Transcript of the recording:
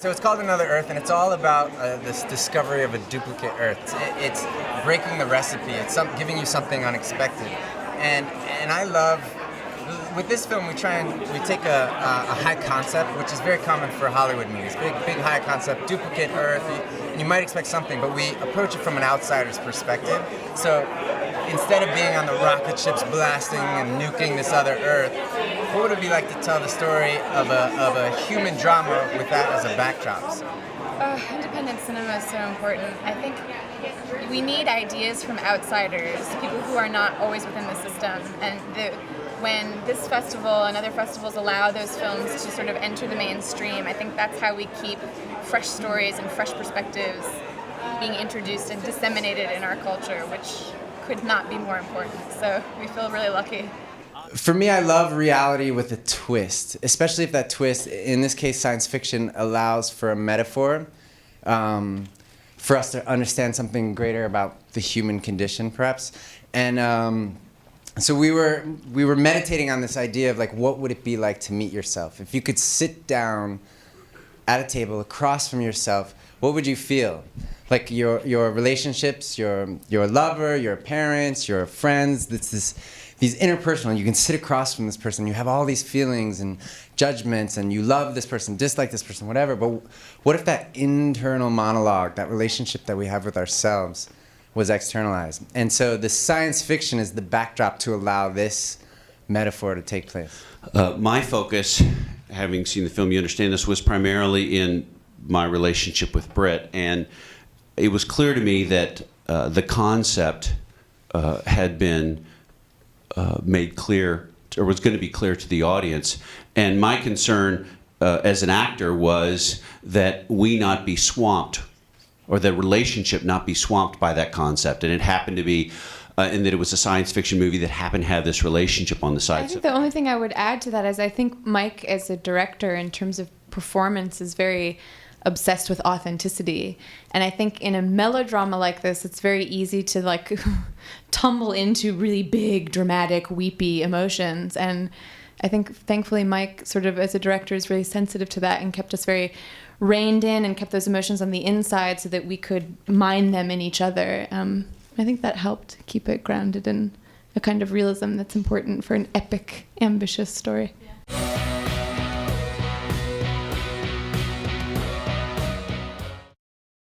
So it's called Another Earth, and it's all about this discovery of a duplicate Earth. It's breaking the recipe. It's giving you something unexpected, and I love. With this film, we take a high concept, which is very common for Hollywood movies. Big high concept, duplicate Earth. You might expect something, but we approach it from an outsider's perspective. So instead of being on the rocket ships blasting and nuking this other Earth, what would it be like to tell the story of a human drama with that as a backdrop? Independent cinema is so important. I think we need ideas from outsiders, people who are not always within the system. And when this festival and other festivals allow those films to sort of enter the mainstream, I think that's how we keep fresh stories and fresh perspectives being introduced and disseminated in our culture, which could not be more important. So we feel really lucky. For me, I love reality with a twist, especially if that twist, in this case science fiction, allows for a metaphor, for us to understand something greater about the human condition, perhaps. And so we were meditating on this idea of like, what would it be like to meet yourself? If you could sit down at a table across from yourself, what would you feel? Like your relationships, your lover, your parents, your friends, these interpersonal, you can sit across from this person, you have all these feelings and judgments, and you love this person, dislike this person, whatever, but what if that internal monologue, that relationship that we have with ourselves, was externalized? And so the science fiction is the backdrop to allow this metaphor to take place. My focus, having seen the film, you understand this, was primarily in my relationship with Britt, and it was clear to me that the concept had been made clear, or was going to be clear to the audience. And my concern as an actor was that we not be swamped, or the relationship not be swamped by that concept. And it happened to be, and that it was a science fiction movie that happened to have this relationship on the side. I think the only thing I would add to that is I think Mike, as a director, in terms of performance, is very obsessed with authenticity. And I think in a melodrama like this, it's very easy to like tumble into really big, dramatic, weepy emotions. And I think thankfully Mike, sort of as a director, is really sensitive to that and kept us very reined in and kept those emotions on the inside so that we could mine them in each other. I think that helped keep it grounded in a kind of realism that's important for an epic, ambitious story.